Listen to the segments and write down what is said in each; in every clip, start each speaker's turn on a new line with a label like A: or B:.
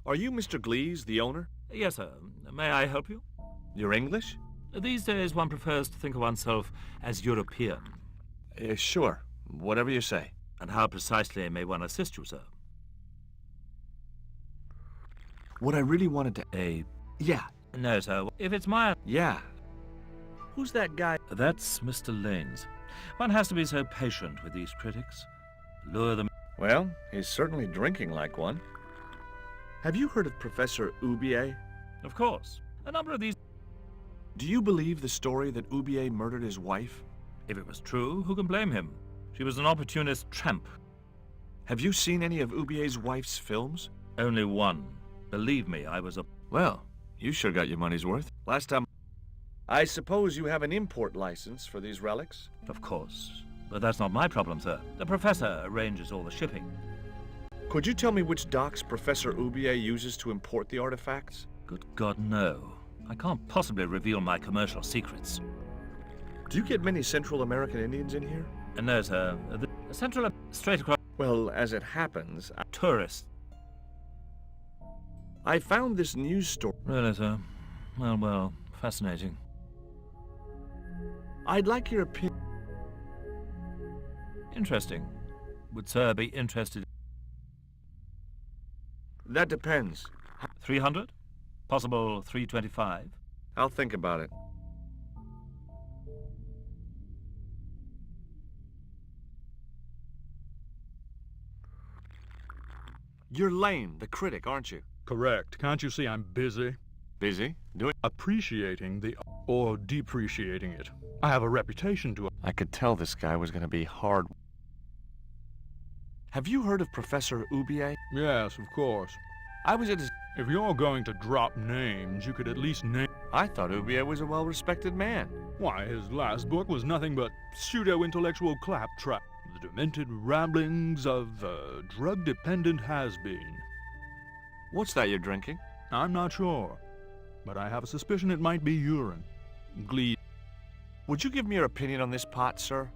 A: Are you Mr. Glees, the owner?
B: Yes, sir. May I help you?
A: You're English?
B: These days one prefers to think of oneself as European.
A: Sure. Whatever you say.
B: And how precisely may one assist you, sir?
A: What I really wanted to... Yeah.
B: No, sir. If it's my...
A: Yeah. Who's that guy?
B: That's Mr. Lane's. One has to be so patient with these critics. Lure them...
A: Well, he's certainly drinking like one. Have you heard of Professor Oubier?
B: Of course. A number of these...
A: Do you believe the story that Oubier murdered his wife?
B: If it was true, who can blame him? She was an opportunist tramp.
A: Have you seen any of Oubier's wife's films?
B: Only one. Believe me, I was a...
A: Well, you sure got your money's worth. Last time... I suppose you have an import license for these relics?
B: Of course. But that's not my problem, sir. The professor arranges all the shipping.
A: Could you tell me which docks Professor Oubier uses to import the artifacts?
B: Good God, no. I can't possibly reveal my commercial secrets.
A: Do you get many Central American Indians in here?
B: No, sir. The Central... straight across...
A: Well, as it happens...
B: Tourists.
A: I found this news story...
B: Really, sir? Well, fascinating.
A: I'd like your opinion...
B: Interesting. Would sir be interested...
A: That depends.
B: 300? Possible 325?
A: I'll think about it. You're Lane, the critic, aren't you?
C: Correct. Can't you see I'm busy?
A: Busy? Doing...
C: Appreciating or depreciating it. I have a reputation to...
A: I could tell this guy was going to be hard. Have you heard of Professor Oubier?
C: Yes, of course.
A: I was at his...
C: If you're going to drop names, you could at least name...
A: I thought Oubier was a well-respected man.
C: Why, his last book was nothing but pseudo-intellectual claptrap. The demented ramblings of a drug-dependent has-been.
A: What's that you're drinking?
C: I'm not sure, but I have a suspicion it might be urine. Glee.
A: Would you give me your opinion on this pot, sir?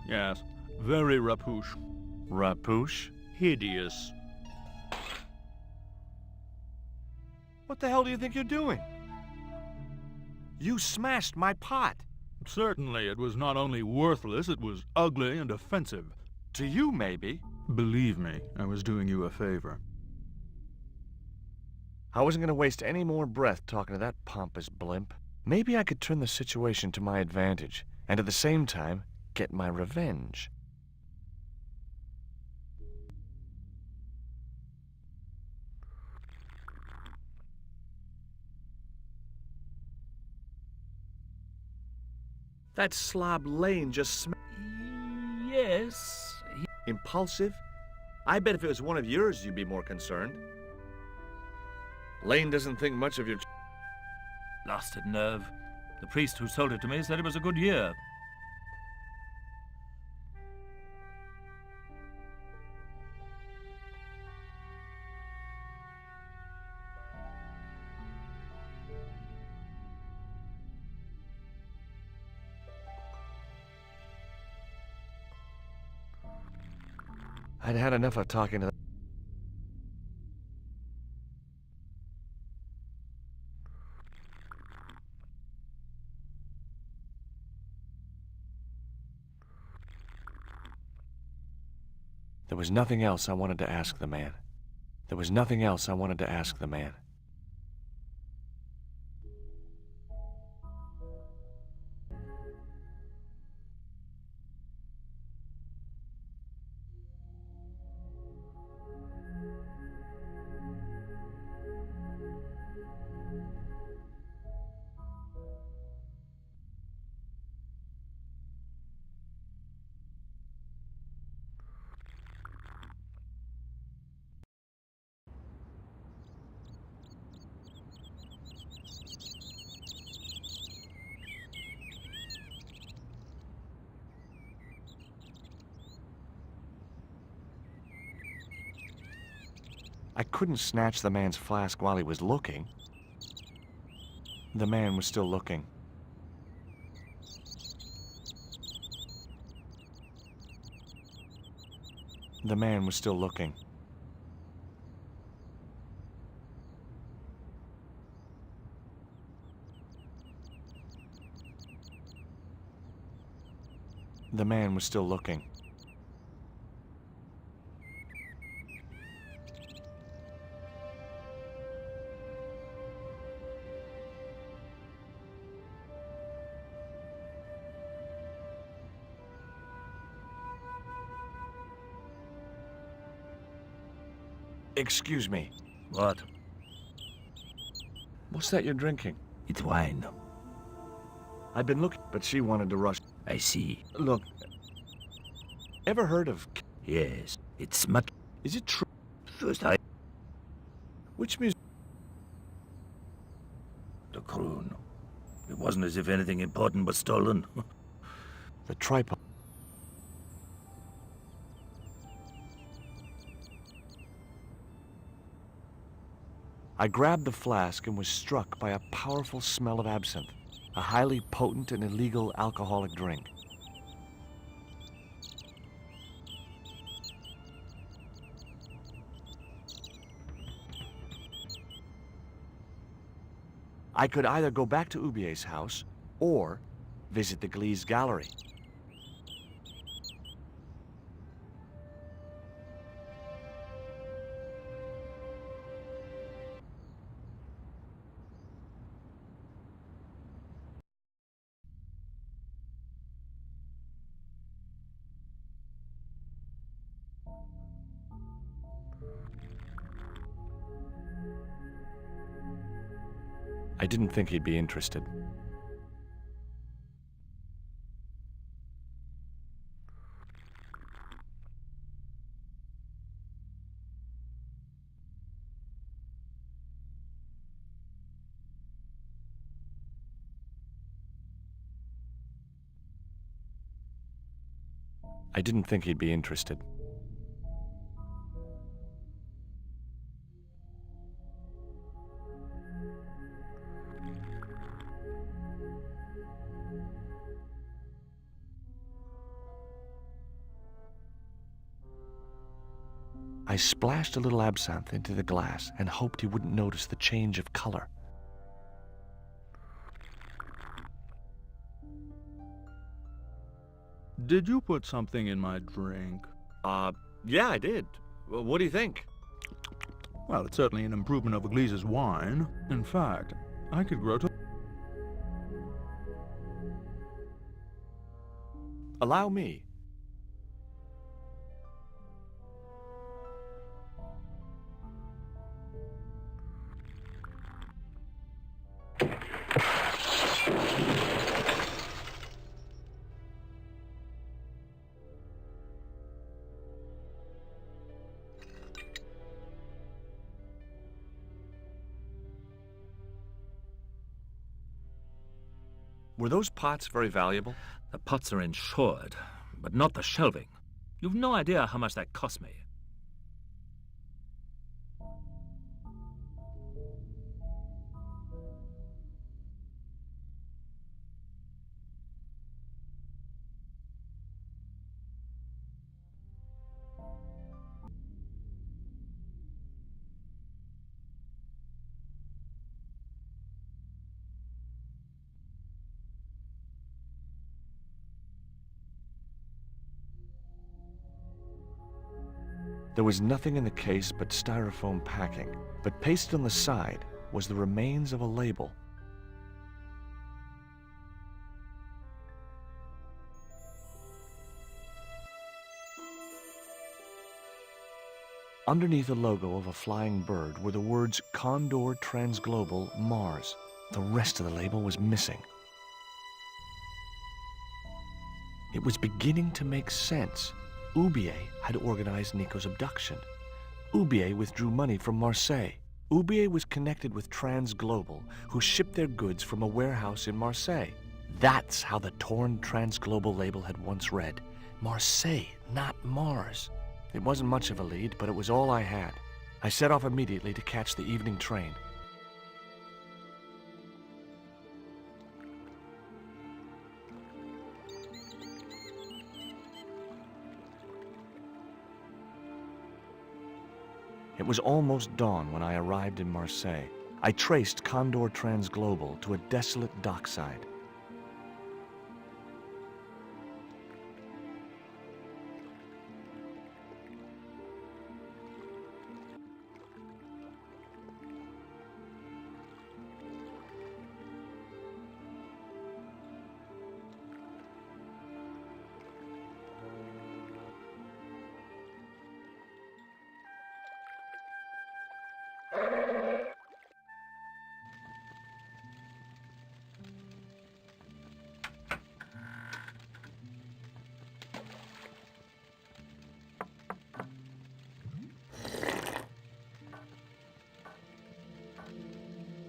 C: Yes, very rapouche.
A: Rapouche?
C: Hideous.
A: What the hell do you think you're doing? You smashed my pot.
C: Certainly, it was not only worthless, it was ugly and offensive.
A: To you, maybe.
C: Believe me, I was doing you a favor.
A: I wasn't going to waste any more breath talking to that pompous blimp. Maybe I could turn the situation to my advantage, and at the same time, get my revenge. That slob Lane just
B: Yes.
A: Impulsive? I bet if it was one of yours, you'd be more concerned. Lane doesn't think much of your...
B: Blasted nerve. The priest who sold it to me said it was a good year.
A: I'd had enough of talking to... There was nothing else I wanted to ask the man. There was nothing else I wanted to ask the man. I couldn't snatch the man's flask while he was looking. The man was still looking. The man was still looking. The man was still looking. Excuse me.
B: What?
A: What's that you're drinking?
B: It's wine.
A: I've been looking, but she wanted to rush.
B: I see.
A: Look, ever heard of...
B: Yes, it's much.
A: Is it true?
B: First I...
A: Which music?
B: The croon. It wasn't as if anything important was stolen.
A: The tripod. I grabbed the flask and was struck by a powerful smell of absinthe, a highly potent and illegal alcoholic drink. I could either go back to Ubier's house or visit the Glee's gallery. I didn't think he'd be interested. I didn't think he'd be interested. I splashed a little absinthe into the glass and hoped he wouldn't notice the change of color.
C: Did you put something in my drink?
A: Yeah, I did. What do you think?
C: Well, it's certainly an improvement over Glee's wine. In fact, I could grow to...
A: Allow me. Were those pots very valuable?
B: The pots are insured, but not the shelving. You've no idea how much that cost me.
A: There was nothing in the case but styrofoam packing, but pasted on the side was the remains of a label. Underneath the logo of a flying bird were the words Condor Transglobal Mars. The rest of the label was missing. It was beginning to make sense. Ubier had organized Nico's abduction. Ubier withdrew money from Marseille. Ubier was connected with Transglobal, who shipped their goods from a warehouse in Marseille. That's how the torn Transglobal label had once read. Marseille, not Mars. It wasn't much of a lead, but it was all I had. I set off immediately to catch the evening train. It was almost dawn when I arrived in Marseille. I traced Condor Transglobal to a desolate dockside.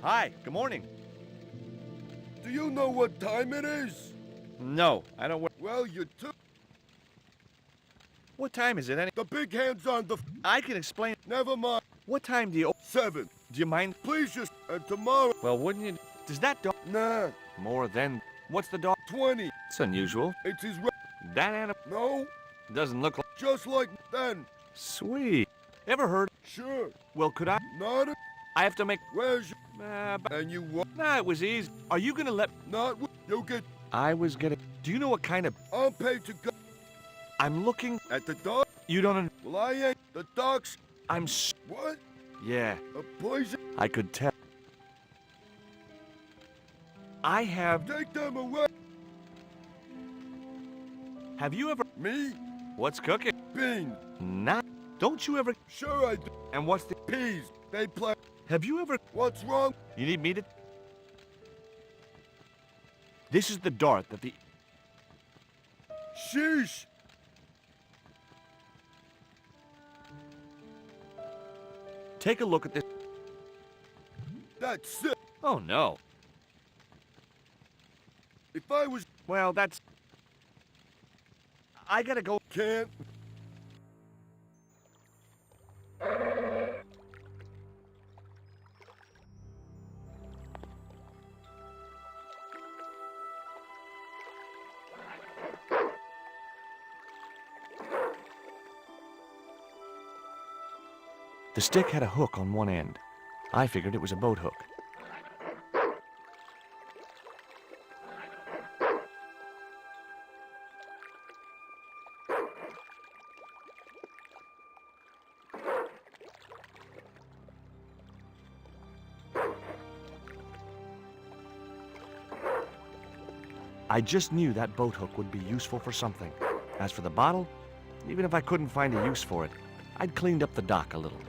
A: Hi, good morning.
D: Do you know what time it is?
A: No, I don't.
D: Well, you took
A: What time is it?
D: the big hands on the.
A: I can explain.
D: Never mind.
A: What time do you?
D: 7.
A: Do you mind?
D: Please just. And tomorrow.
A: Well, wouldn't you? Does that dog?
D: Nah.
A: More than. What's the dog?
D: 20.
A: It's unusual.
D: It's his.
A: That animal
D: No.
A: doesn't look like.
D: Just like then.
A: Sweet. Ever heard?
D: Sure.
A: Well, could I?
D: Not a.
A: I have to make.
D: Where's your.
A: But,
D: And you what?
A: nah, it was easy. Are you gonna let?
D: Not. You get.
A: I was getting. Do you know what kind of?
D: I'm paid to go.
A: I'm looking.
D: At the dock.
A: You don't.
D: Well, I ain't. The docks.
A: I'm.
D: What?
A: Yeah,
D: A poison.
A: I could tell. I have.
D: Take them away.
A: Have you ever?
D: Me?
A: What's cooking?
D: Bean.
A: Not. Don't you ever?
D: Sure I do.
A: And what's the?
D: Peas. They play.
A: Have you ever?
D: What's wrong?
A: You need me to? This is the dart that the.
D: Sheesh.
A: Take a look at this.
D: That's it.
A: Oh no.
D: If I was.
A: Well, that's. I gotta go.
D: Can't.
A: The stick had a hook on one end. I figured it was a boat hook. I just knew that boat hook would be useful for something. As for the bottle, even if I couldn't find a use for it, I'd cleaned up the dock a little.